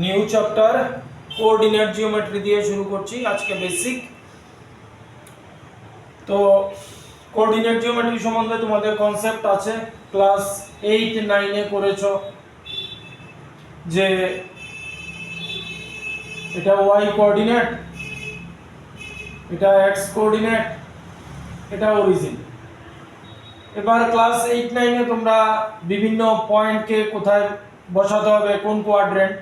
New chapter coordinate geometry দিয়ে শুরু করছি আজকে বেসিক। তো কোঅর্ডিনেট জিওমেট্রি সম্বন্ধে তোমাদের কনসেপ্ট আছে, ক্লাস 8-9 এ করেছো যে এটা ওয়াই কোঅর্ডিনেট, এটা এক্স কোঅর্ডিনেট, এটা অরিজিন। এবার ক্লাস 8-9 এ তোমরা বিভিন্ন পয়েন্টকে কোথায় বসাতে হবে, কোন কোয়াড্রেন্ট,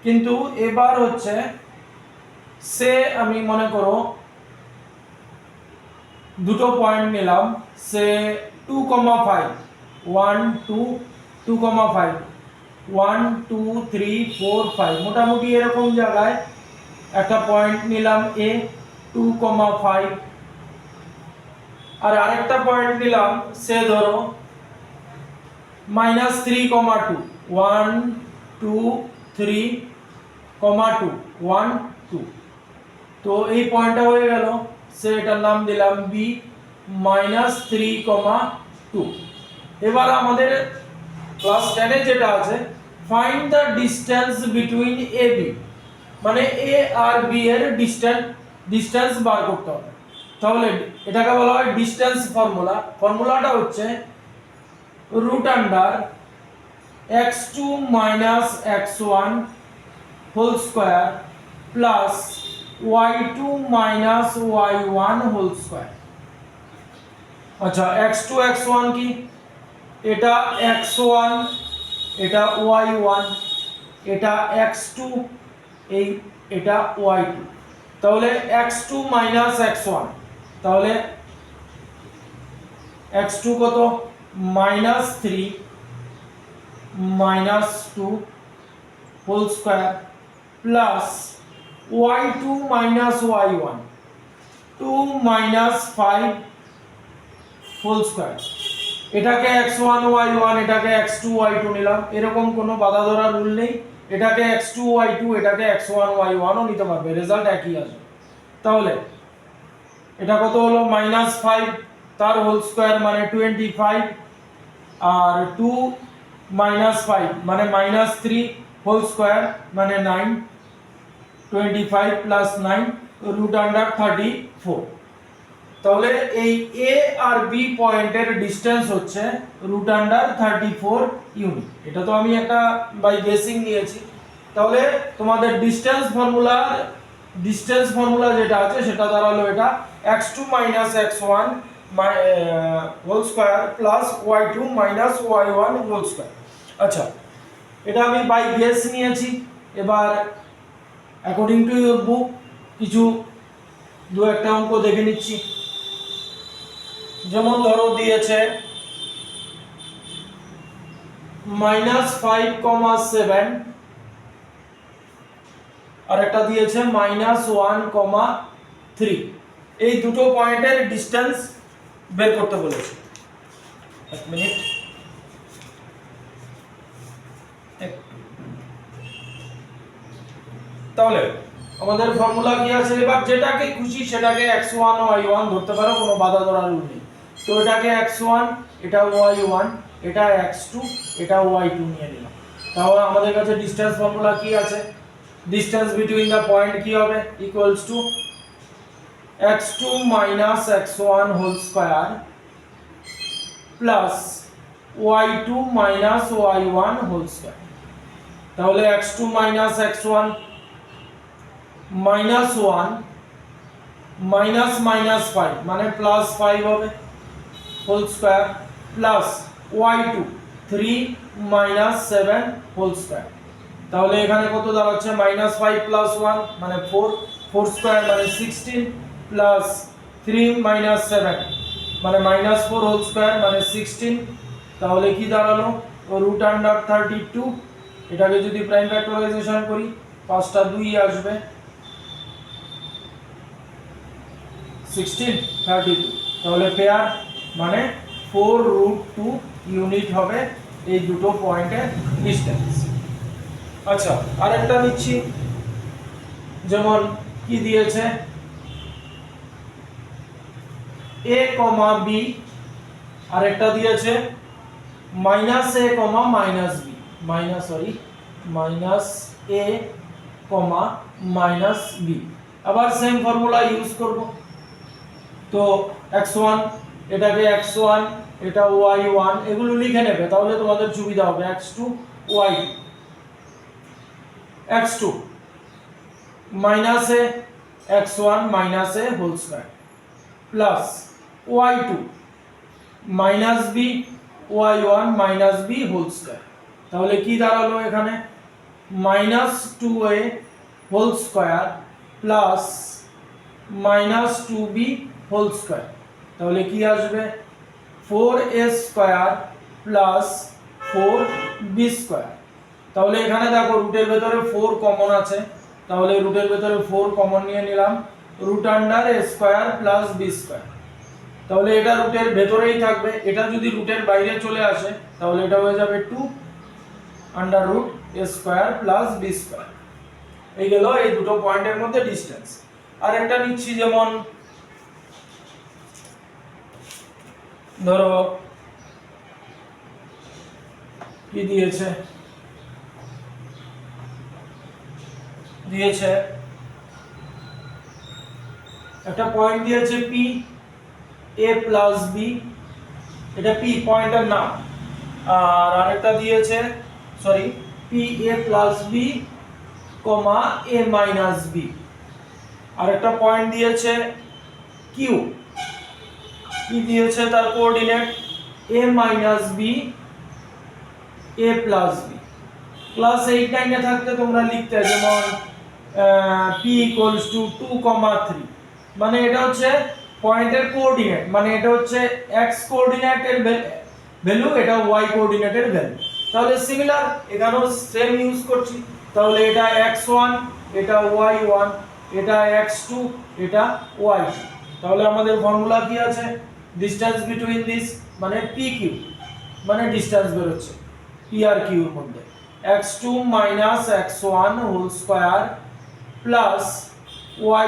কিন্তু এবার হচ্ছে সে আমি মনে করো দুটো পয়েন্ট নিলাম, সে 2,5 1 2 2,5 1 2 3 4 5 মোটামুটি এরকম জায়গায় একটা পয়েন্ট নিলাম এ 2,5, আর আরেকটা পয়েন্ট নিলাম সে ধরো -3,2 1 2 3, 2 1 2। তো এই পয়েন্টটা হয়ে গেল, সে এটার নাম দিলাম বি -3,2। এবার আমাদের ক্লাস 10 এ যেটা আছে, find the distance between A B, মানে এ আর বি এর ডিসটেন্স বার করতে হবে। তাহলে এটাকে বলা হয় ডিসটেন্স ফর্মুলা। ফর্মুলাটা হচ্ছে x2 - x1 whole square plus y2 - y1 whole square. আচ্ছা, x2 x1 কি? এটা x1, এটা y1, এটা x2, এটা y2। তাহলে x2 - x1, তাহলে x2 কত? -3 -2 whole square plus y2 - y1 2 - 5 whole square. এটাকে x1 y1, এটাকে x2 y2 নিলাম, এরকম কোনো বাধা ধরা রুল নেই। এটাকে x2 y2, এটাকে x1 y1 ও নিতে পারবে, রেজাল্ট একই আসবে। তাহলে এটা কত হলো? -5, তার হোল স্কয়ার মানে 25, আর 2 - 5 মানে -3 হোল স্কয়ার মানে 9, 25 + 9 √34। তাহলে এই এ আর বি পয়েন্টের ডিসটেন্স হচ্ছে √34 ইউনিট। এটা তো আমি একটা বাই গেসিং নিয়েছি। তাহলে তোমাদের ডিসটেন্স ফর্মুলা যেটা আছে সেটা দাঁড়ালো এটা x2 - x1 whole square plus y2 - y1 whole square. আচ্ছা, এটা আমি বাই গেস নিয়েছি। এবার অ্যাকর্ডিং টু ইওর বুক কিছু দু একটা অঙ্ক দেখে নিচ্ছি। যেমন ধরো দিয়েছে -5,7 আর একটা দিয়েছে -1,3। এই দুটো পয়েন্টের ডিসটেন্স বের করতে বলেছে। এক মিনিট, তাহলে আমাদের ফর্মুলা কি আছে? এবার যেটাকে খুশি সেটাকে x1 y1 ধরতে পারো, কোনো বাধা ধরার রুল নেই। তো এটাকে x1, এটা y1, এটা x2, এটা y2 নিয়ে নিলাম। তাহলে আমাদের কাছে ডিসটেন্স ফর্মুলা কি আছে? ডিসটেন্স বিটুইন দা পয়েন্ট কি হবে? Equals to x2 - x1 whole square plus y2 - y1 whole square. তাহলে x2 - x1 -1 -5 মানে +5 হবে whole square plus y2 3 - 7 whole square. তাহলে এখানে কত দাঁড়াচ্ছে? -5 + 1 মানে 4 4 স্কয়ার মানে 16 প্লাস 3 - 7 মানে -4 হোল স্কয়ার মানে 16। তাহলে কি দাঁড়ালো? √32। এটাকে যদি প্রাইম ফ্যাক্টরাইজেশন করি, 5টা 2 আসবে, 16 32। তাহলে পেয়ার মানে 4√2 ইউনিট হবে এই দুটো পয়েন্টের ডিসটেন্স। আচ্ছা, আরেকটা নিচ্ছি। যেমন কি দিয়েছে? a, b, আরেকটা দিয়েছে -a, -b minus A comma minus B. আবার সেম ফর্মুলা ইউজ করব। তো x1 এটাকে x1 এটা y1 এগুলো লিখে নেবে, তাহলে তোমাদের সুবিধা হবে। x2 y x2 minus a x1 minus a whole square plus y2 minus b y1 minus b whole square. তাহলে কি দাঁড়ালো এখানে minus 2a whole square plus minus 2b whole square. তাহলে কি আসবে 4a square plus 4b square. তাহলে এখানে দেখো রুটের ভেতরে 4 কমন আছে, তাহলে রুটের ভেতরে 4 কমন নিয়ে নিলাম, root under a square plus b square. তাহলে এটা রুটের ভেতরেই থাকবে, এটা যদি রুটের বাইরে চলে আসে তাহলে এটা হয়ে যাবে 2 under root a square plus b square. এই গেল এই দুটো পয়েন্টের মধ্যে ডিসটেন্স। আর একটা নিচ্ছি, যেমন ধরো কি দিয়েছে একটা পয়েন্ট দিয়েছে p a প্লাস b, এটা p পয়েন্টের নাম। আর আরেকটা দিয়েছে p a plus b comma a minus b। আরেকটা পয়েন্ট দিয়েছে q, কি দিয়েছে তার coordinate a minus b a plus b। Class 8 9 এ থাকতে তোমরা লিখতে, যেমন p ইকুয়ালস টু 2,3, মানে এটা হচ্ছে পয়েন্টের কোঅর্ডিনেট, মানে এটা হচ্ছে x কোঅর্ডিনেটের ভ্যালু, এটা y কোঅর্ডিনেটের ভ্যালু। তাহলে সিমিলার এখানেও সেম ইউজ করছি। তাহলে এটা x1 এটা y1 এটা x2 এটা y2। তাহলে আমাদের ফর্মুলা কি আছে ডিসটেন্স বিটুইন দিস মানে pq, মানে ডিসটেন্স বের হচ্ছে p আর q এর মধ্যে x2 মাইনাস x1 whole square plus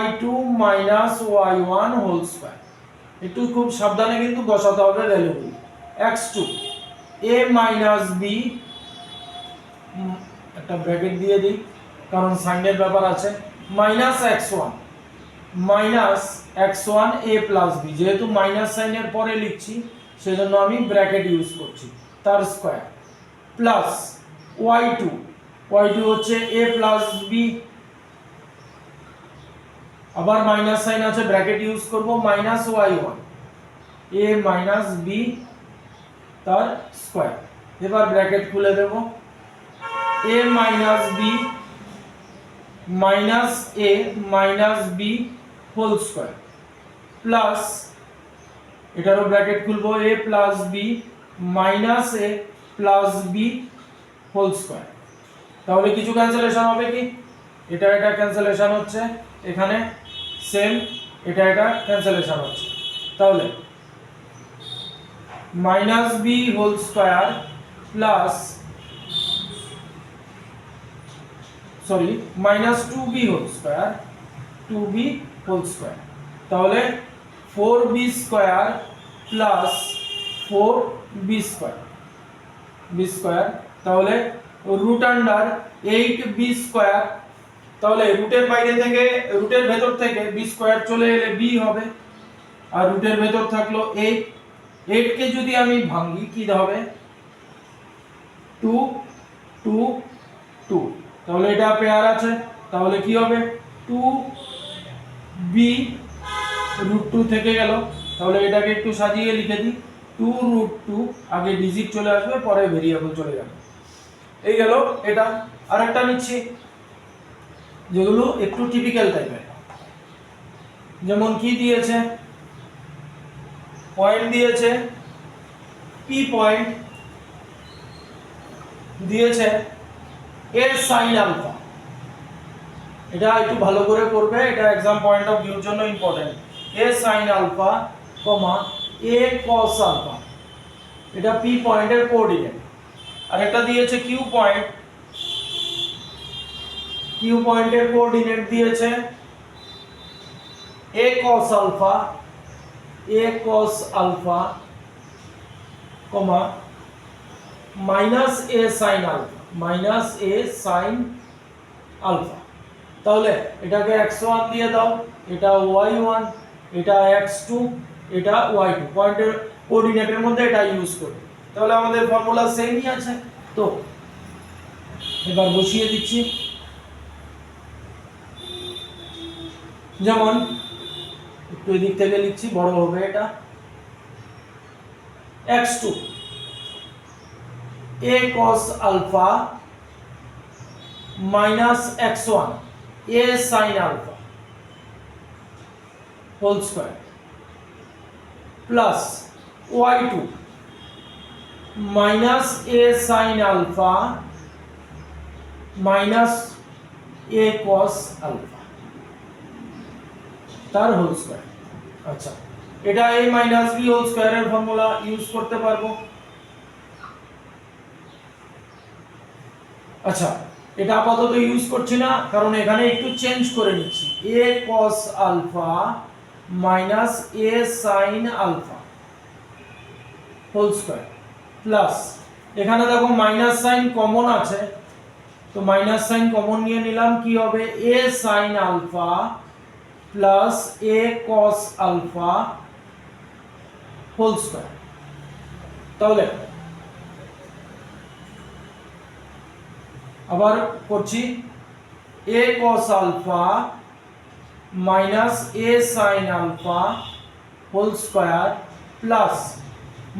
y2 minus y1 whole square. একটু খুব সাবধানে কিন্তু বসাতে হবে ভ্যালুগুলো। x2 a মাইনাস b, একটা ব্র্যাকেট দিয়ে দিই কারণ সাইনের ব্যাপার আছে, minus x1 a plus b, যেহেতু মাইনাস সাইনের পরে লিখছি সেজন্য আমি ব্র্যাকেট ইউজ করছি, তার স্কয়ার প্লাস y2 হচ্ছে a প্লাস b, আবার মাইনাস সাইন আছে ব্র্যাকেট ইউজ করব, minus y1 a minus b তার স্কয়ার। এবার ব্র্যাকেট খুলে দেব, a minus b minus a minus b whole square plus এটারও ব্র্যাকেট খুলবো a plus b minus a plus b whole square. তাহলে কিছু ক্যান্সেলেশন হবে কি, এটা ক্যান্সেলেশন হচ্ছে, এখানে সেম এটা ক্যান্সেলেশন হচ্ছে। তাহলে minus b whole square plus minus 2b whole square তাহলে 4b square plus 4b square তাহলে রুট আন্ডার 8b স্কয়ার। তাহলে রুটের বাইরে থেকে রুটের ভেতর থেকে b স্কয়ার চলে এলে b হবে, আর রুটের ভেতর থাকলো 8 কে যদি আমি ভাঙি কি হবে 2 2 2, তাহলে এটা পেয়ার আছে, তাহলে কি হবে 2b রুট 2 থেকে গেল। তাহলে এটাকে একটু সাজিয়ে লিখে দিই 2 রুট 2, আগে ডিজিট চলে আসবে পরে ভেরিয়েবল চলে যাবে। এই গেল এটা। আরেকটা নিচ্ছি যেগুলো একটু টিপিক্যাল টাইপের, যেমন কি দিয়েছে পয়েন্ট দিয়েছে p পয়েন্ট দিয়েছে a sin আলফা। এটা একটু ভালো করে করবে, এটা एग्जाम পয়েন্ট অফ ভিউর জন্য important. a sin alpha comma a cos alpha, এটা p পয়েন্টের কোঅর্ডিনেট। আর একটা দিয়েছে q পয়েন্টের কোঅর্ডিনেট দিয়েছে a cos alpha comma minus A sine alpha, minus A sine alpha. তাহলে এটাকে x1 দিয়ে দাও, এটা y1, এটা x2, এটা y2, পয়েন্টের কোঅর্ডিনেটের মধ্যে এটা ইউজ করবে। তাহলে আমাদের ফর্মুলা সেমই আছে। তো এবার বসিয়ে দিচ্ছি। যেমন একটু এদিক থেকে লিখছি, বড় হবে এটা, x2 a cos alpha minus x1 a sin alpha whole square plus y2 minus a sin alpha minus a cos alpha তার হোল স্কয়ার। আচ্ছা, এটা a minus b হোল স্কয়ারের ফর্মুলা ইউজ করতে পারবো। আচ্ছা, এটা আপাতত ইউজ করছি না, কারণ এখানে একটু চেঞ্জ করে নিচ্ছি। a cos alpha minus a sin alpha whole square plus, এখানে দেখো মাইনাস সাইন কমন আছে, তো মাইনাস সাইন কমন নিয়ে নিলাম, কি হবে a sin alpha plus a cos alpha whole square. তাহলে আবার করছি, a cos alpha minus a sin alpha whole square plus,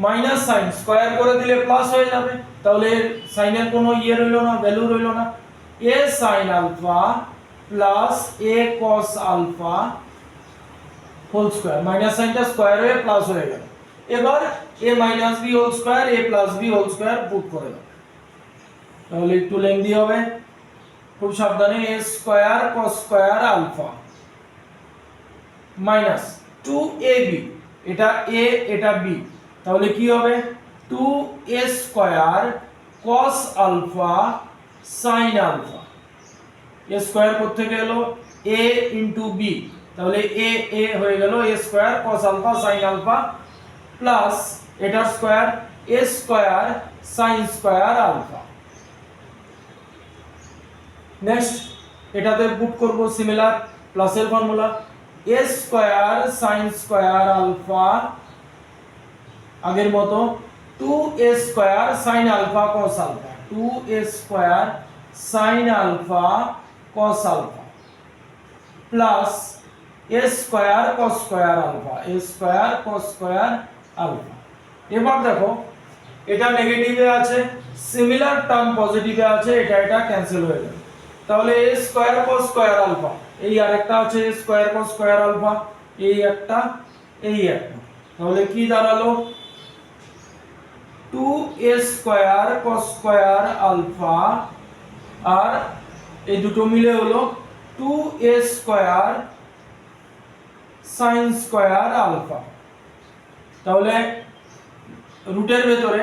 minus sign square করে দিলে প্লাস হয়ে যাবে, তাহলে সাইনের কোনো রইলো না, ভ্যালু রইলো না। a sin alpha plus a cos alpha whole square, minus সাইনটা স্কয়ার হয়ে প্লাস হয়ে গেল। এবার a minus b whole square a plus b whole square put করে দাও, তাহলে একটু লেন্দি হবে, খুব সাবধানে। a square cos square alpha minus 2ab, এটা a এটা b, তাহলে কি হবে 2a square cos alpha sin alpha. a square করতে গেল a ইনটু b, তাহলে a হয়ে গেল a square cos alpha sin alpha plus এটার square a square sin square alpha. Next এটাতে পুট করব সিমিলার প্লাসের formula, a square sin square alpha আগের মতো 2a square sin alpha cos alpha, 2a square sin alpha cos alpha plus a square cos square alpha, a square cos square alpha. এবার দেখো এটা নেগেটিভে আছে, সিমিলার টার্ম পজিটিভে আছে, এটা cancel হয়ে যাবে, তাহলে a square cos square alpha, এই আরেকটা আছে a square cos square alpha, এই একটা, তাহলে কি দাঁড়ালো 2a square cos square alpha, আর এই দুটো মিলে হলো 2a square sin square alpha. তাহলে রুটের ভেতরে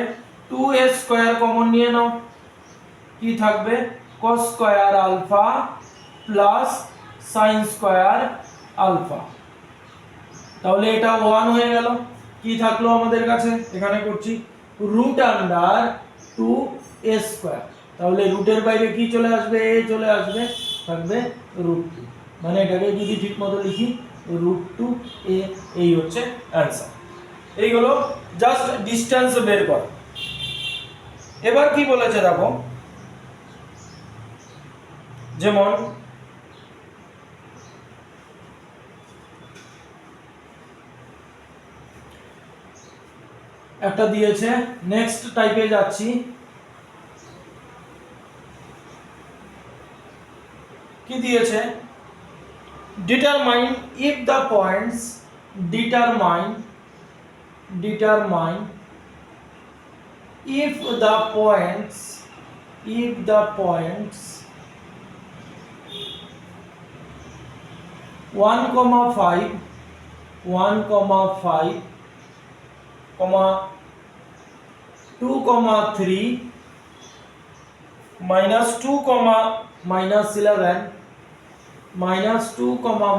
2a স্কয়ার কমন নিয়ে নাও, কি থাকবে cos square alpha plus sin square alpha, তাহলে এটা 1 হয়ে গেল। কি থাকলো আমাদের কাছে, এখানে করছি রুট আন্ডার 2a স্কয়ার, তাহলে রুটের বাইরে কি চলে আসবে a চলে আসবে, থাকবে √2, মানে এটাকে যদি ঠিকমতো লিখি √2a, এই হচ্ছে অ্যানসার। এইগুলো জাস্ট ডিসটেন্স বের কর। এবার কি বলেছে দেখো, যেমন একটা দিয়েছে, নেক্সট টাইপে যাচ্ছি, কি দিয়েছে determine if the points determine if the points 1,5 2,3 -2, -11 -2,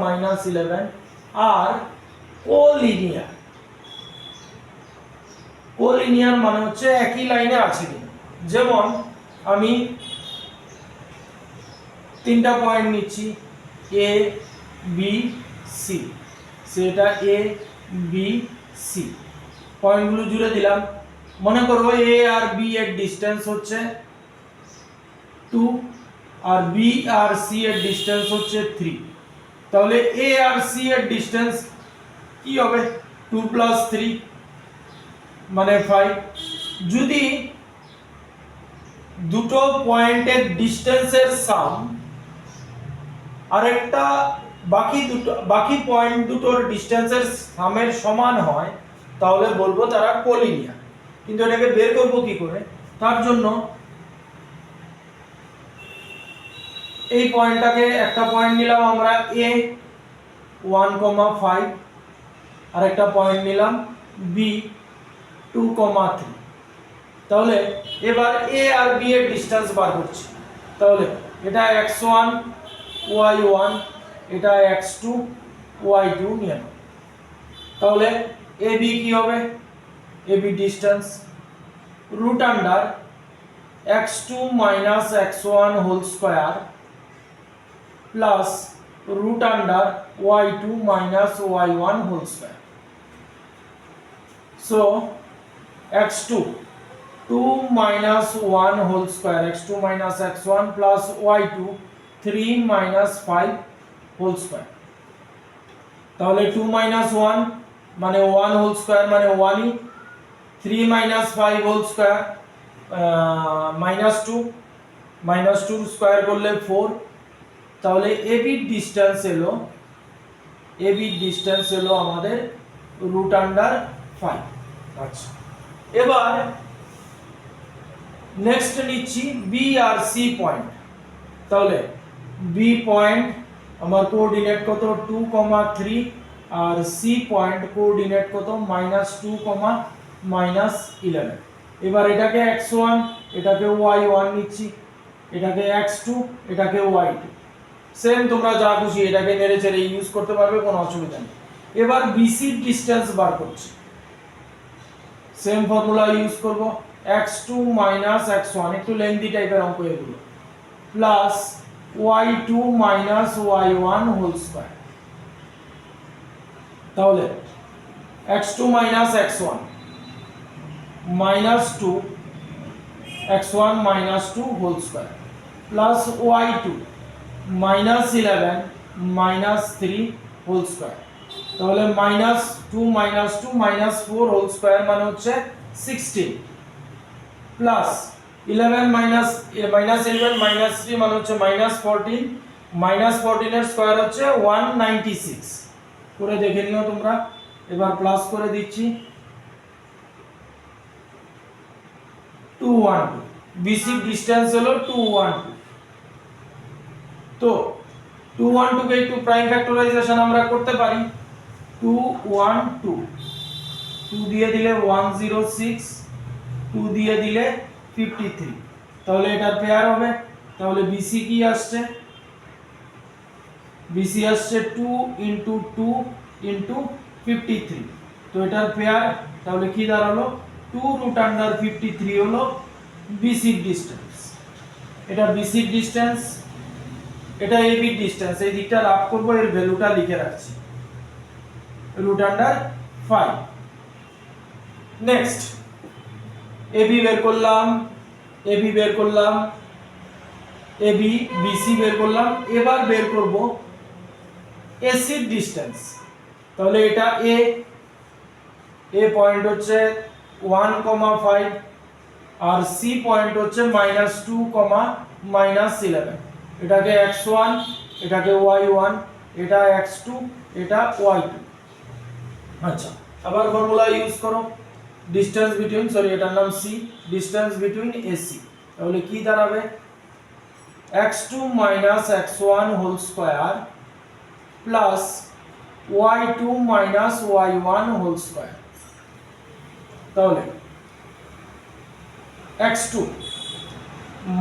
-11 R collinear মানে হচ্ছে একই লাইনে আছে কিনা, যেমন আমি তিনটা পয়েন্ট নিচ্ছি এ বি সি, সেটা এ বি সি পয়েন্টগুলো জুড়ে দিলাম। মনে করো এ আর বি এর ডিসটেন্স হচ্ছে 2 আর বি আর সি এর ডিসটেন্স হচ্ছে 3। তাহলে এ আর সি এর ডিসটেন্স কি হবে 2 + 3 মানে 5। যদি দুটো পয়েন্টের ডিসটেন্সের সাম আরেকটা বাকি পয়েন্ট দুটোর ডিসটেন্সের সামের সমান হয় তাহলে বলবো তারা কোলিনিয়ার। কিন্তু এটাকে বের করব কি করে? তার জন্য এই পয়েন্টটাকে একটা পয়েন্ট নিলাম আমরা a 1,5 আর একটা পয়েন্ট নিলাম b 2,3। তাহলে এবার a আর b এর ডিসটেন্স বার করছি। তাহলে এটা x1 y1 এটা x2 y2 নিয়ে নাও। তাহলে ab কি হবে? ab distance root under x2 - x1 whole square plus root under y2 - y1 whole square. So x2 2 - 1 whole square, x2 - x1 প্লাস y2 3 - 5 হোল স্কয়ার। তাহলে 2 - 1 মানে 1 হোল স্কয়ার মানে 1ই, 3 - 5 whole square -2 -2 square করলে 4। তাহলে AB ডিসটেন্স এলো আমাদের root under 5। আচ্ছা, এবার নেক্সট নিচ্ছি বি আর সি পয়েন্ট। তাহলে বি পয়েন্ট আমার কোঅর্ডিনেট কত 2, 3 আর সি পয়েন্ট কোঅর্ডিনেট কত -2, -11। এবার এটাকে x1 এটাকে y1 নিচ্ছি, এটাকে x2 এটাকে y2। সেম তোমরা যা খুশি এটাকে নেড়ে চেড়ে ইউজ করতে পারবে, কোনো অসুবিধা নেই। এবার বিসি ডিসটেন্স বার করছি, সেম ফর্মুলা ইউজ করব x2 - x1 একটু লেন্থি টাইপের অঙ্ক এগুলো plus y2 - y1 whole square. তাহলে x2 - x1 -2 x1 - 2 whole square plus y2 -11 -3 whole square. তাহলে -2 - 2 -4 হোল স্কয়ার মানে হচ্ছে 16 প্লাস 11 -11 -3 মানে হচ্ছে -14 -14 এর স্কয়ার হচ্ছে 196 করে দেখে নিও তোমরা। এবার প্লাস করে দিচ্ছি 212, বিসি ডিসটেন্স হলো 212। তো 212 কে একটু প্রাইম ফ্যাক্টরাইজেশন আমরা করতে পারি। 212 2 দিয়ে দিলে 106, 2 দিয়ে দিলে 53। তাহলে এটার পেয়ার হবে। তাহলে বিসি কি আসছে? বিসি আসছে 2 * 2 * 53। তো এটার পেয়ার তাহলে কি দাঁড়ালো 2 √53 হলো বিসি ডিসটেন্স। এটা বিসি ডিসটেন্স, এটা এবি ডিসটেন্স। এই দিকটা রাফ করব, এর ভ্যালুটা লিখে রাখছি √5। নেক্সট এবি বের করলাম, এবি বের করলাম, এবি বিসি বের করলাম। এবার বের করব এসি ডিসটেন্স। তাহলে এটা এ পয়েন্ট হচ্ছে 1,5 আর সি পয়েন্ট হচ্ছে -2, -11। এটাকে x1 এটাকে y1 এটা x2 এটা y2। আচ্ছা, আবার ফর্মুলা ইউজ করো ডিসটেন্স বিটুইন, সরি এটার নাম সি, ডিসটেন্স বিটুইন এসি। তাহলে কি দাঁড়াবে x2 - x1 whole square plus y2 - y1 whole square. তাহলে x2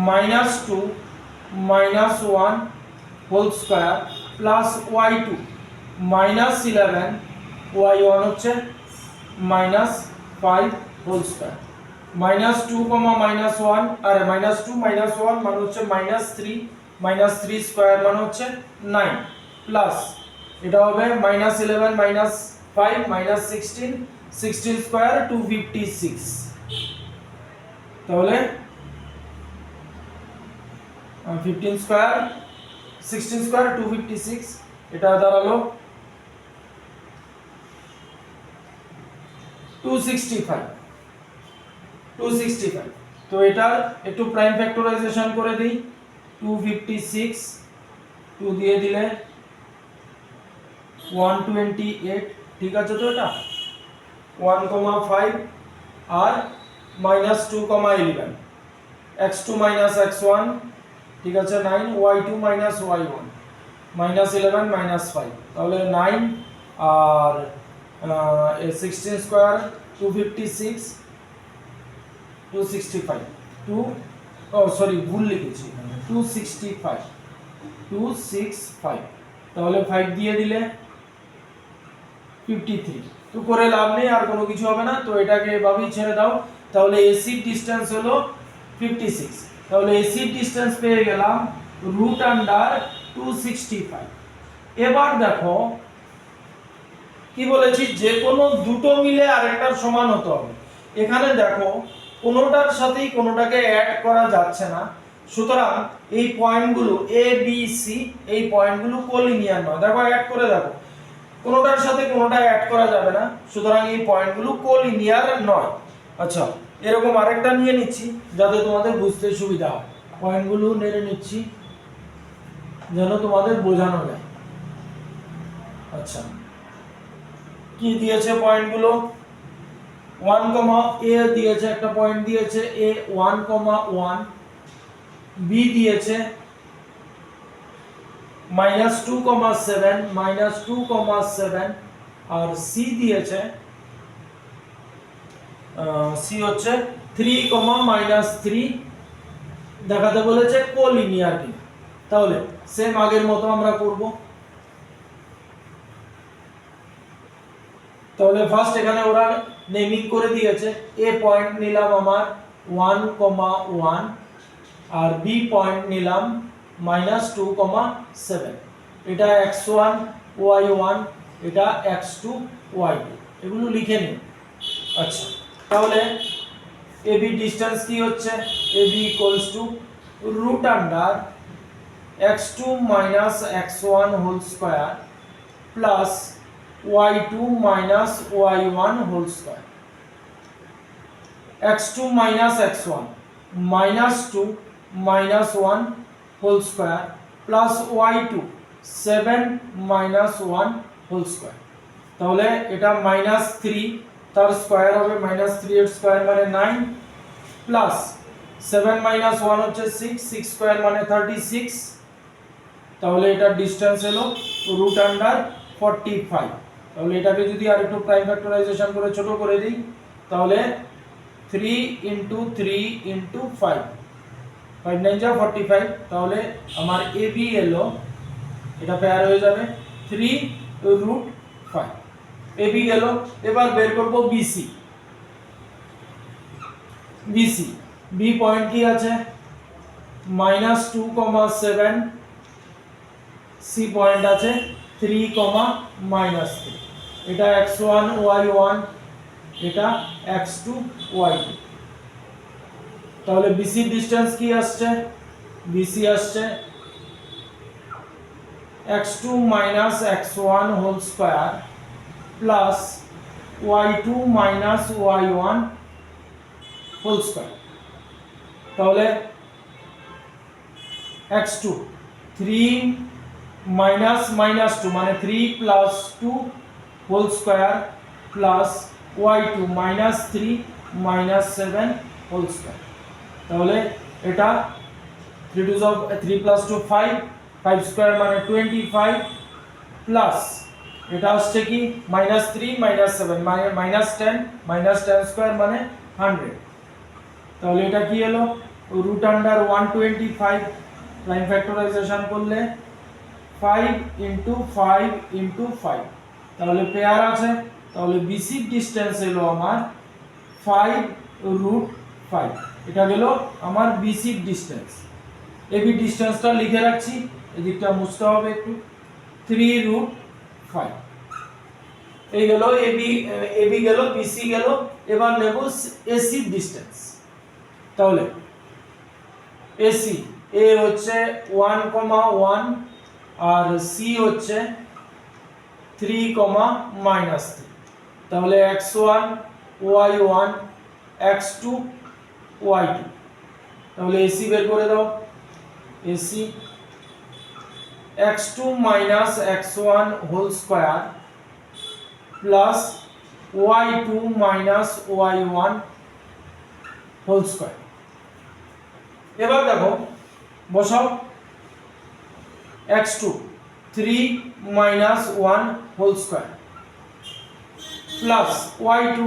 -2 -1 whole square plus y2 -11 y1 হচ্ছে -5 হোল স্কয়ার। -2, -1 আরে -2 -1 মানে হচ্ছে -3 -3 স্কয়ার মানে হচ্ছে 9 প্লাস এটা হবে -11 -5 -16 16 স্কয়ার 256 তাহলে 15 স্কয়ার 16 স্কয়ার 256 এটা দাঁড়ালো 265 তো এটা একটু প্রাইম ফ্যাক্টরাইজেশন করে দিই 256 2 দিয়ে দিলে 128 ঠিক আছে তো এটা 1,5 আর -2, 11 x2 x1 ঠিক আছে 9 y2 y1 -11 -5 তাহলে 9 আর 16 স্কয়ার 256 265 2 ও সরি ভুল লিখেছি 265 তাহলে 5 দিয়ে দিলে 53 তো করে লাভ নেই আর কোনো কিছু হবে না তো এটাকে এভাবেই ছেড়ে দাও তাহলে এসি ডিসটেন্স হলো 56 তাহলে এসি ডিসটেন্স পেয়ে গেলাম √265 এবার দেখো কি বলেছি যে কোনো দুটো মিলে আরেকটার সমান হতে হবে এখানে দেখো কোনোটার সাথেই কোনোটাকে অ্যাড করা যাচ্ছে না সুতরাং এই পয়েন্টগুলো এ বি সি এই পয়েন্টগুলো কোলিনিয়ার নয় দেখো অ্যাড করে দেখো কোনোটার সাথে কোনোটা অ্যাড করা যাবে না সুতরাং এই পয়েন্টগুলো কোলিনিয়ার নয় আচ্ছা এরকম আরেকটা নিয়ে নিচ্ছি যাতে তোমাদের বুঝতে সুবিধা হয় পয়েন্টগুলো নেড়ে নিচ্ছি যেন তোমাদের বোঝানো যায় আচ্ছা কি দিয়েছে পয়েন্টগুলো 1, a দিয়েছে একটা পয়েন্ট দিয়েছে a 1,1 b দিয়েছে -2,7 -2,7 আর c দিয়েছে c হচ্ছে 3, -3 দেখাতে বলেছে কোলিনিয়ার কিনা তাহলে সেম আগের মতো আমরা করব তাহলে ফার্স্ট এখানে ওরা নেমিং করে দিয়েছে এ পয়েন্ট নিলাম আমার 1,1 আর বি পয়েন্ট নিলাম -2,7 এটা x1 y1 এটা x2 y2 এগুলো লিখে নিন আচ্ছা তাহলে ab ডিসটেন্স কি হচ্ছে ab √x2 x1 whole square plus y2 y1 whole square x2 x1 -2 -1 whole square plus y2 7 -1 whole square তাহলে এটা -3 তার স্কয়ার হবে -3 এর স্কয়ার মানে 9 প্লাস 7 -1 হচ্ছে 6 6 স্কয়ার মানে 36 তাহলে এটা ডিসটেন্স হলো √45 তাহলে এটাকে যদি আরেকটু প্রাইম ফ্যাক্টরাইজেশন করে ছোট করে দিই তাহলে 3 * 3 * 5 5 9 যা 45 তাহলে আমার AB এলো এটা পেয়ার হয়ে যাবে 3√5 AB গেল এবার বের করব BC BC B পয়েন্ট কি আছে -2,7 C পয়েন্ট আছে 3, -3 এটা x1 y1 এটা x2 y2 তাহলে BC ডিসটেন্স কি আসছে BC আসছে x2 x1 whole square plus y2 y1 whole square তাহলে x2 3 -2 মানে 3 + 2 whole square plus y2 -3 -7 whole square তাহলে এটা 3 + 2 5 5 স্কয়ার মানে 25 প্লাস এটা আসছে কি -3 -7 মানে -10 স্কয়ার মানে 100 তাহলে এটা কি হলো √125 প্রাইম ফ্যাক্টরাইজেশন করলে 5 * 5 * 5 তাহলে পেয়ার আছে তাহলে BC ডিসটেন্স হলো আমার 5 5 এটা গেল আমার বিসি ডিসটেন্স। এবি ডিসটেন্সটা লিখে রাখছি, এদিকটা মুছতে হবে একটু, 3√5 এই গেল এবি, এবি গেল, বিসি গেল। এবার নেব এসি ডিসটেন্স। তাহলে এসি এ হচ্ছে 1,1 আর সি হচ্ছে 3,-3, তাহলে x1 y1 x2 y2, তাহলে এসি বের করে দাও। AC x2 - x1 whole square plus y2 - y1 whole square. এবার দেখো বসাও, x2 3 - 1 whole square plus y2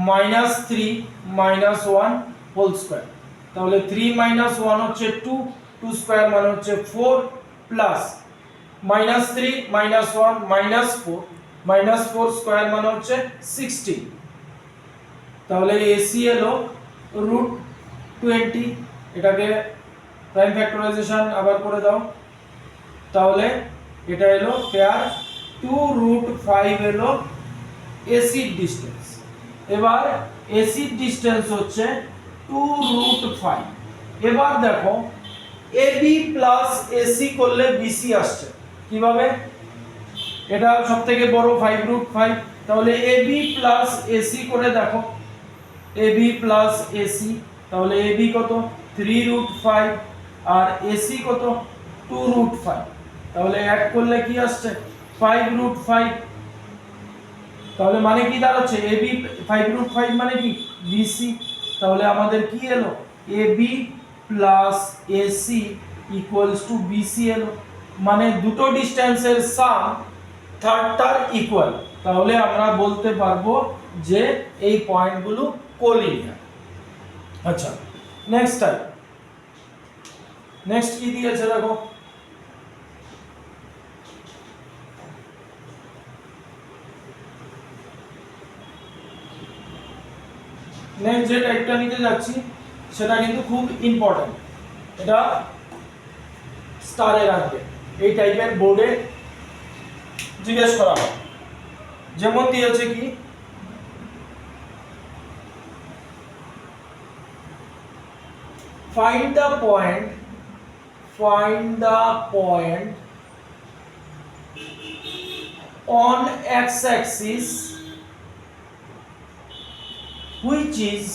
-3 - 1 whole square, তাহলে 3 - 1 হচ্ছে 2, 2 স্কয়ার মানে হচ্ছে 4 প্লাস -3 - 1 -4 স্কয়ার মানে হচ্ছে 16, তাহলে এসি এলো √20। এটাকে প্রাইম ফ্যাক্টরাইজেশন আবার করে দাও, তাহলে এটা এলো পেয়ার 2√5 এলো এসি ডিসটেন্স। এবার এসি ডিসটেন্স হচ্ছে 2√5। এবার দেখো এবি প্লাস এসি করলে বিসি আসছে কিভাবে, এটা সবথেকে বড় 5√5, তাহলে এবি প্লাস এসি করে দেখো, এবি প্লাস এসি, তাহলে এবি কত 3√5 আর এসি কত 2√5, তাহলে অ্যাড করলে কি আসছে 5√5, তাহলে মানে কি দাঁড়াচ্ছে এবি 5√5 মানে কি বিসি, তাহলে আমাদের কি এলো AB plus AC equals to BC এলো, মানে দুটো ডিসটেন্সের সাম থার্ডটার ইকুয়াল, তাহলে আমরা বলতে পারবো যে এই পয়েন্টগুলো কোলিনিয়ার। আচ্ছা নেক্সট টাইপ, নেক্সট কি দিয়েছে দেখো, নেক্সট যে টাইপটা নিতে যাচ্ছি সেটা কিন্তু খুব ইম্পর্টেন্ট, এটা স্টারে রাখবে, এই টাইপের বোর্ডে জিজ্ঞেস করা হয়। যেমন দিয়েছে কি find the point on x-axis which is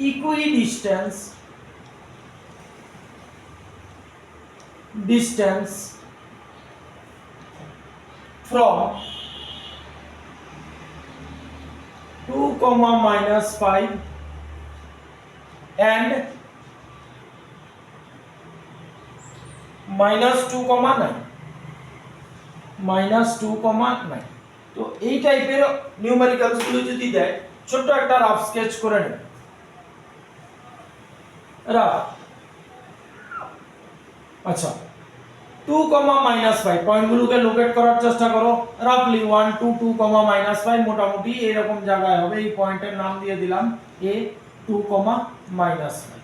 equidistance from 2, -5 and -2,9 তো এই টাইপের নিউমেরিক্যালস গুলো যদি দেয় ছোট একটা রাফ স্কেচ করে নেবে, রাফ। আচ্ছা 2, -5 পয়েন্টগুলোকে লোকেট করার চেষ্টা করো, রাফলি 1 2 2, -5 মোটামুটি এরকম জায়গায় হবে, এই পয়েন্টের নাম দিয়ে দিলাম a 2, -5।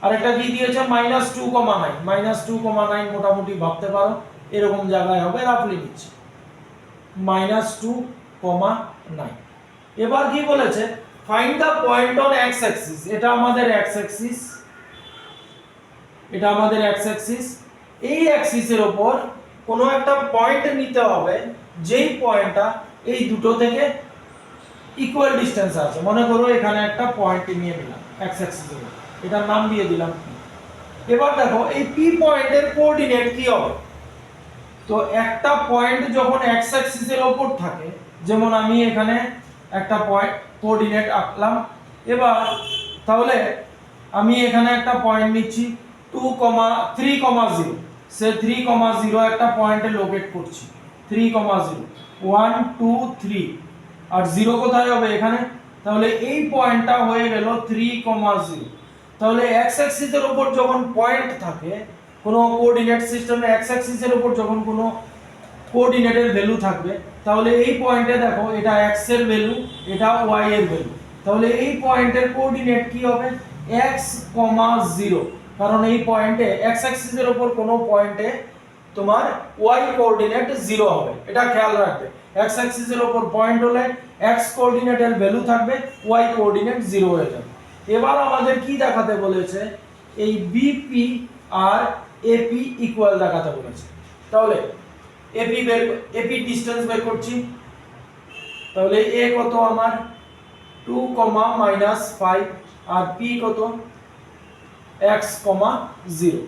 আরেকটা কি দিয়েছে -2,9 -2,9 মোটামুটি ভাবতে পারো এরকম জায়গায় হবে, রাফলি নিচ্ছে -2,9। এবার কি বলেছে find the point on x axis, এটা আমাদের x অ্যাক্সিস, এটা আমাদের x অ্যাক্সিস, এই অ্যাক্সিসের উপর কোনো একটা পয়েন্ট নিতে হবে যেই পয়েন্টটা এই দুটো থেকে ইকুয়াল ডিসটেন্স আছে। মনে করো এখানে একটা পয়েন্ট নিয়ে নিলাম x অ্যাক্সিসের উপর, এটার নাম দিয়ে দিলাম p। এবার দেখো এই p পয়েন্টের কোঅর্ডিনেট কি হবে, তো একটা পয়েন্ট যখন x অ্যাক্সিসের উপর থাকে, যেমন আমি এখানে একটা পয়েন্ট কোঅর্ডিনেট আঁকলাম, এবার তাহলে আমি এখানে একটা পয়েন্ট নিচ্ছি 3,0, সে 3,0 একটা পয়েন্টে লোকেট করছি, 3,0 1 2 3 আর 0 কোথায় হবে এখানে, তাহলে এই পয়েন্টটা হয়ে গেল 3,0। তাহলে x অ্যাক্সিসের উপর যখন পয়েন্ট থাকে, কোনো কোঅর্ডিনেট সিস্টেমে x অ্যাক্সিসের উপর যখন কোনো কোঅর্ডিনেটের ভ্যালু থাকবে, তাহলে এই পয়েন্টে দেখো এটা x এর ভ্যালু, এটা y এর ভ্যালু, তাহলে এই পয়েন্টের কোঅর্ডিনেট কি হবে x, 0, কারণ এই পয়েন্টে x অ্যাক্সিসের উপর কোনো পয়েন্টে তোমার y কোঅর্ডিনেট 0 হবে, এটা খেয়াল রাখবে। x অ্যাক্সিসের উপর পয়েন্ট হলে x কোঅর্ডিনেটের ভ্যালু থাকবে, y কোঅর্ডিনেট 0 হয়ে যাবে। এবার আমাদের কি দেখাতে বলেছে, এই BP আর AP ইকুয়াল দেখাতে বলেছে। তাহলে AP ডিসটেন্স বের করছি, তাহলে a কত আমার 2, -5 আর p কত x, 0।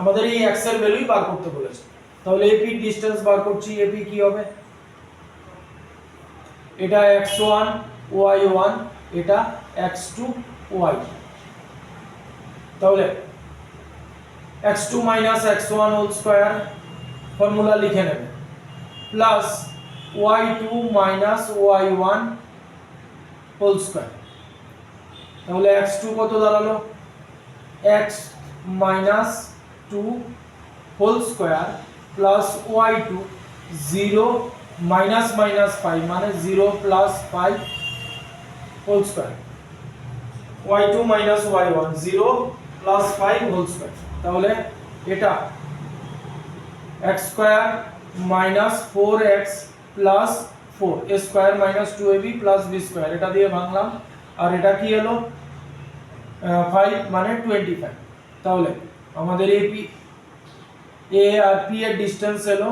আমাদের এই x এর ভ্যালুই বার করতে বলেছে, তাহলে AP ডিসটেন্স বার করছি। AP কি হবে, এটা x1 y1, এটা x2 y, তাহলে x2 x1 whole square formula লিখে নেবে, plus y2 y1 whole square, তাহলে x2 কত দাঁড়ালো x - 2 whole square plus y2 0 -5 মানে 0 + 5 whole square, y2 y1 0 + 5 whole square, তাহলে এটা x square - 4x + 4 a square - 2ab + b square, এটা দিয়ে ভাঙলাম, আর এটা কি হলো 5 মানে 25। তাহলে আমাদের AP a আর p এর ডিসটেন্স হলো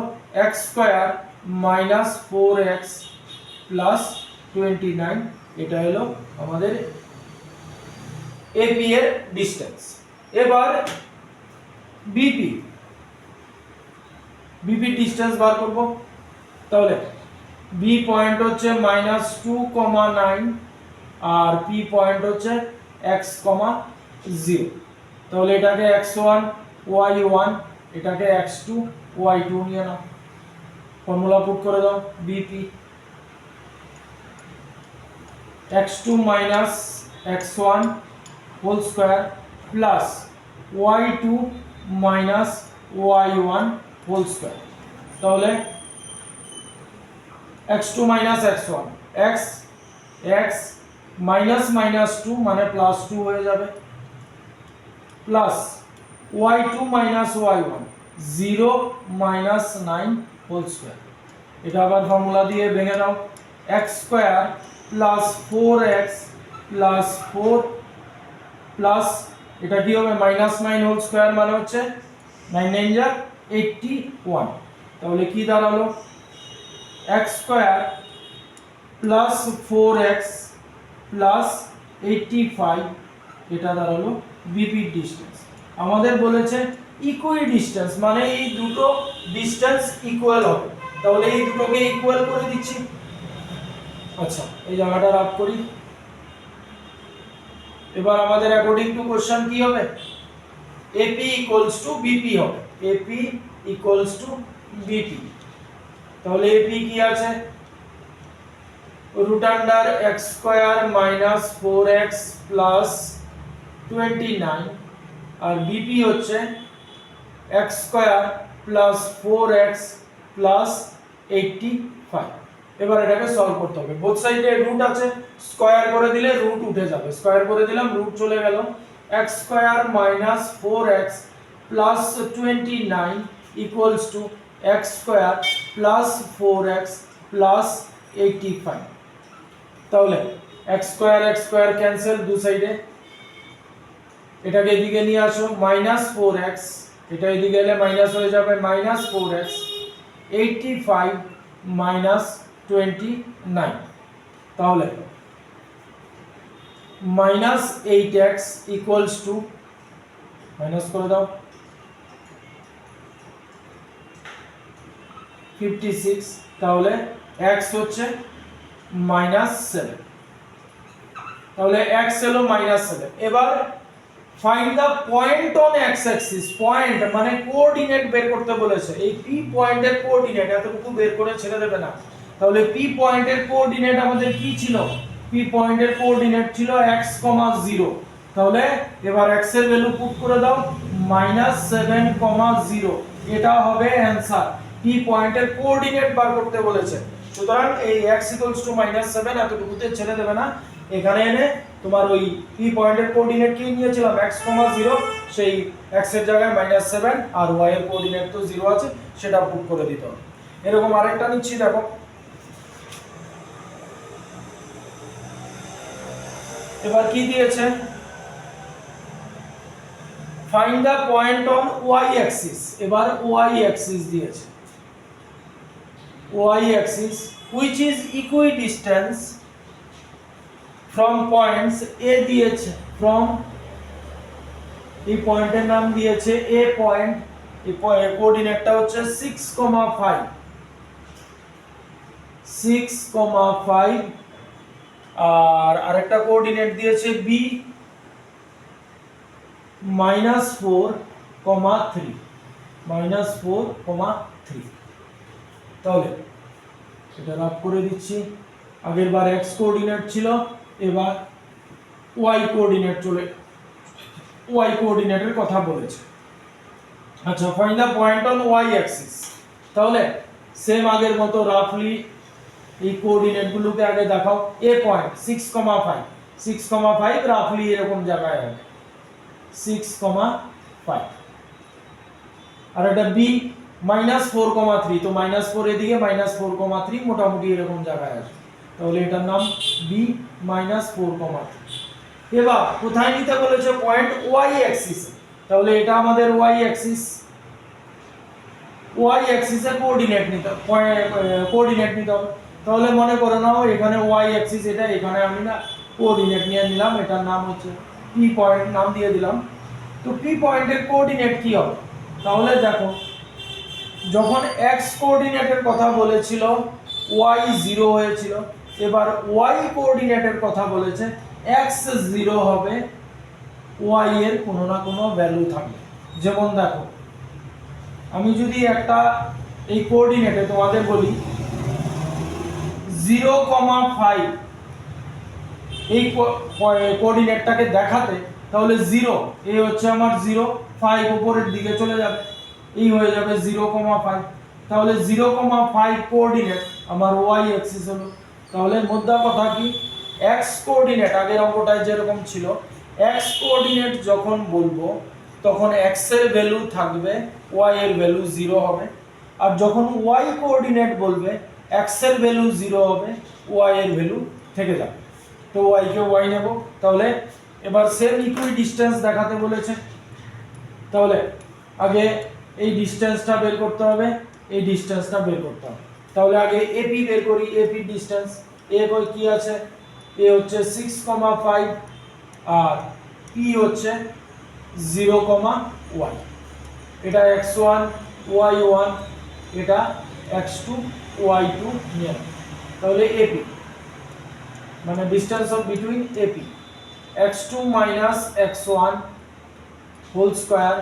x স্কয়ার - 4x + 29, এটা হলো আমাদের AP এর ডিসটেন্স। এবার BP ডিসটেন্স বার করব, তাহলে B পয়েন্ট হচ্ছে -2,9 আর P পয়েন্ট হচ্ছে x, 0, তাহলে এটাকে x1 y1, এটাকে x2 y2 নিয়ে নাও, ফর্মুলা পুট করে দাও। BP x2 - x1 whole square plus y2 - y1 whole square, তাহলে x2 - x1 x -2 মানে +2 হয়ে যাবে, plus y2 - y1 0 - 9 whole square, এটা আবার ফর্মুলা দিয়ে ভেঙে নাও, x square plus 4x plus 4 plus এটা কি হবে -9 হোল স্কয়ার মানে হচ্ছে 9 9 যা 81, তাহলে কি দাঁড়ালো x square plus 4x plus 85, এটা দাঁড়ালো BP ডিসটেন্স। আমাদের বলেছে ইকুই ডিসটেন্স মানে এই দুটো ডিসটেন্স ইকুয়াল হবে, তাহলে এই দুটোকে ইকুয়াল করে দিচ্ছি। আচ্ছা, এই জায়গাটা রাখ করি। এবার আমাদের অ্যাকর্ডিং টু কোশ্চেন কি হবে, AP = BP হবে, AP = BP, তাহলে AP কি আছে √x স্কয়ার - 4x + 29 আর BP হচ্ছে x square plus 4x plus 85। এবার এটাকে সলভ করতে হবে, বোথ সাইডে রুট আছে, স্কয়ার করে দিলে রুট উঠে যাবে, স্কয়ার করে দিলাম রুট চলে গেল, x square - 4x plus 29 equals to x square plus 4x plus 85, তাহলে x স্কয়ার ক্যান্সেল দু সাইডে, এটাকে এদিকে নিয়ে আসো -4x, এটা এদিকে গেলে মাইনাস হয়ে যাবে -4x 85 -29, তাহলে -8x ইকুয়ালস টু মাইনাস করে দাও 56, তাহলে x হচ্ছে -7, তাহলে x হলো -7। এবার find the point on x axis, point মানে কোঅর্ডিনেট বের করতে বলেছে, এই P পয়েন্টের কোঅর্ডিনেট এতটুকু বের করে ছেড়ে দেবে না, তাহলে P পয়েন্টের কোঅর্ডিনেট আমাদের কি ছিল, P পয়েন্টের কোঅর্ডিনেট ছিল x, 0, তাহলে এবার x এর ভ্যালু পুট করে দাও -7, 0, এটা হবে অ্যানসার। পি পয়েন্টের কোঅর্ডিনেট বার করতে বলেছে। সুতরাং এই x -7 এতটুকুতে ছেড়ে দেবে না, এখানে এনে তোমার ওই পি পয়েন্টের কোঅর্ডিনেট কি নিয়েছিলাম x, 0, সেই x এর জায়গায় -7 আর y এর কোঅর্ডিনেট তো 0 আছে, সেটা পুট করে দিতে হবে। এরকম আরেকটা নিচ্ছি, দেখো এবার কি দিয়েছে, find the point on y Axis. এবার y অ্যাক্সিস দিয়েছে, y Axis which is equidistant from points a দিয়েছে, from এই পয়েন্টের নাম দিয়েছে a পয়েন্ট, এই কোঅর্ডিনেটটা হচ্ছে 6,5 আর আরেকটা কোঅর্ডিনেট দিয়েছে b -4,3 -4,3। তাহলে এটা রাফ করে দিচ্ছি। আগের বার x কোঅর্ডিনেট ছিল, এবার y কোঅর্ডিনেট y কোঅর্ডিনেটের কথা বলেছে। আচ্ছা, find the point on y Axis. তাহলে সেম আগের মতো রাফলি এই কোঅর্ডিনেট গুলোকে আগে দেখাও। a পয়েন্ট 6,5 রাফলি এরকম জায়গায় আছে 6,5, আর এটা b -4,3, তো -4 এদিকে -4,3 মোটামুটি এরকম জায়গায় আছে, তাহলে এটার নাম b -4,3। এবার কোথায় নিতে বলেছে, পয়েন্ট y অ্যাক্সিস, তাহলে এটা আমাদের y অ্যাক্সিস, y অ্যাক্সিসের কোঅর্ডিনেট নিতে হবে, কোঅর্ডিনেট নিতে হবে। তাহলে মনে করে নাও এখানে y অ্যাক্সিস এটা, এখানে আমি না কোঅর্ডিনেট নিয়ে নিলাম, এটার নাম হচ্ছে p পয়েন্ট, নাম দিয়ে দিলাম। তো p পয়েন্টের কোঅর্ডিনেট কি হবে, তাহলে দেখো যখন x কোঅর্ডিনেটের কথা বলেছিল y 0 হয়েছিল, এবার y কোঅর্ডিনেটের কথা বলেছে x 0 হবে, y এর কোনো না কোনো ভ্যালু থাকবে। যেমন দেখো আমি যদি একটা এই কোঅর্ডিনেটে তোমাদের বলি 0,5 এই কোঅর্ডিনেটটাকে দেখাতে, তাহলে 0 এই হচ্ছে আমার 0, 5 উপরের দিকে চলে যাবে, এই হয়ে যাবে 0,5। তাহলে 0,5 কোঅর্ডিনেট আমার y অ্যাক্সিস হলো। তাহলে মোদ্দা কথা কি, x কোঅর্ডিনেট আগের অঙ্কটায় যেরকম ছিল, x কোঅর্ডিনেট যখন বলবো তখন x এর ভ্যালু থাকবে, y এর ভ্যালু 0 হবে, আর যখন y কোঅর্ডিনেট বলবে x এর ভ্যালু 0 হবে, y এর ভ্যালু থেকে যাবে। তো y কে y নেব। তাহলে এবার সেম ইকুইডিস্টেন্স দেখাতে বলেছে, তাহলে আগে এই ডিসটেন্সটা বের করতে হবে, এই ডিসটেন্সটা বের করতে হবে। তাহলে আগে AP বের করি, AP ডিসটেন্স a কই কি আছে, a হচ্ছে 6,5 আর p হচ্ছে 0,y, এটা x1 y1, এটা x2 y2 নিয়ে, তাহলে AP মানে distance of between AP x2 - x1 whole square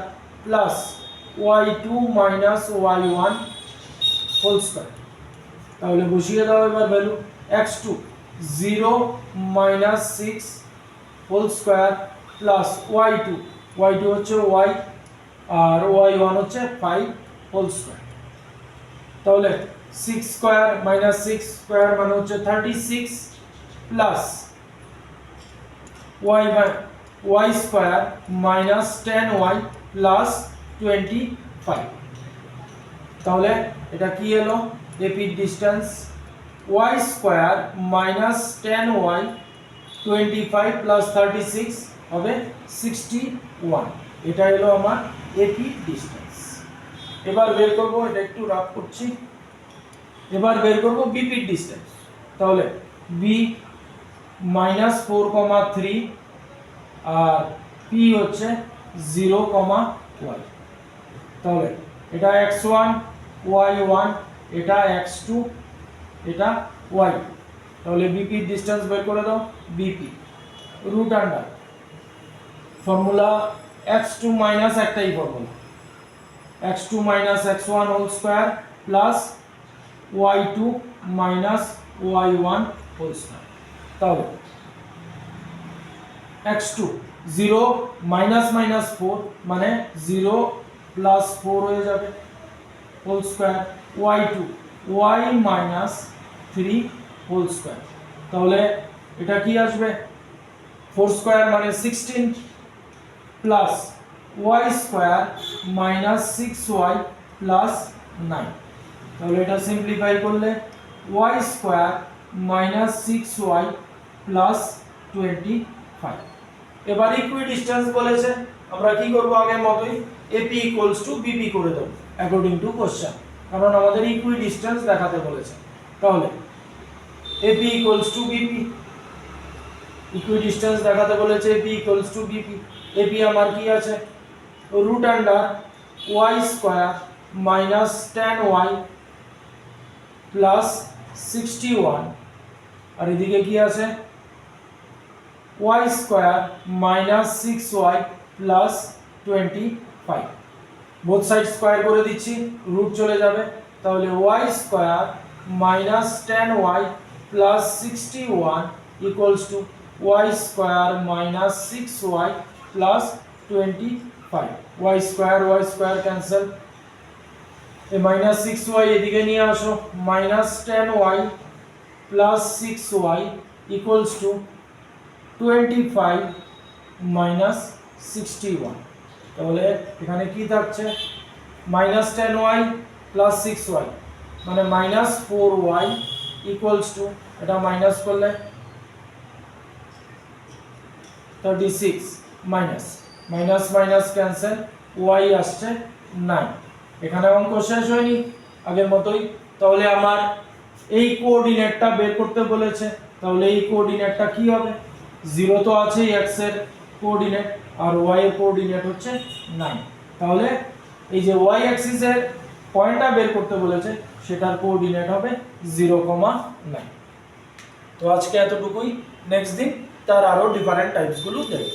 plus y2 - y1 whole square. তাহলে বসিয়ে দাও এবার value, x2 0 - 6 whole square plus y2 হচ্ছে y আর y1 হচ্ছে 5 হোল স্কয়ার। তাহলে 6 স্কয়ার -6 স্কয়ার মানে হচ্ছে 36 plus y square -10y plus 25। তাহলে এটা কি এলো, AP distance y square -10y 25 plus 36 হবে 61, এটা এলো আমার AP ডিসটেন্স। এবার বের করব, এটা একটু রাফ করছি, এবার বের করব BP ডিসটেন্স। তাহলে b -4,3 আর p হচ্ছে 0,y, তাহলে এটা x1 y1, এটা x2, এটা y, তাহলে BP ডিসটেন্স বের করে দাও। BP root under formula x2 মাইনাস একটাই formula, x2 - x1 whole square plus y2 - y1 whole square. তাহলে x2 0 -4 মানে 0 + 4 হয়ে যাবে whole square, y2 y minus 3 whole square. তাহলে এটা কি আসবে 4 স্কয়ার মানে 16 plus y square minus 6y plus 9। তাহলে এটা সিম্পলিফাই করলে y square minus 6y plus 25। এবার ইকুইডিস্টেন্স বলেছে, আমরা কি করব আগের মতই AP ইকুয়ালস টু BP করে দেব অ্যাকর্ডিং টু কোশ্চেন, কারণ আমাদের ইকুইডিস্টেন্স দেখাতে বলেছে। তাহলে AP equals to BP, equidistance দেখাতে বলেছে AP equals to BP। AP আমার কি আছে root under y square minus 10y plus 61, আর এদিকে কি আছে y square minus 6y plus 25। Both side square করে দিচ্ছি, রুট চলে যাবে। তাহলে y square minus 10y plus 61 equals to y square minus 6y plus 25। y square cancel, এই মাইনাস 6y এদিকে নিয়ে আসো, minus 10y plus 6y equals to 25 minus 61। তাহলে এখানে কি থাকছে মাইনাস 10y প্লাস 6y মানে মাইনাস 4y ইকুয়ালস টু, এটা মাইনাস করলে 36 minus minus minus cancel, y আসছে 9। এখানে অঙ্ক শেষ হয়নি আগের মতোই। তাহলে আমার এই কোঅর্ডিনেটটা বের করতে বলেছে, তাহলে এই কোঅর্ডিনেটটা কি হবে 0 তো আছে x এর কোঅর্ডিনেট, আর y এর কোঅর্ডিনেট হচ্ছে 9। তাহলে এই যে y অ্যাক্সিস এর পয়েন্টটা বের করতে বলেছে সেটার কোঅর্ডিনেট হবে 0,9। তো আজকে এতটুকুই, নেক্সট দিন তার আরো ডিফারেন্ট টাইপস গুলো দেখব।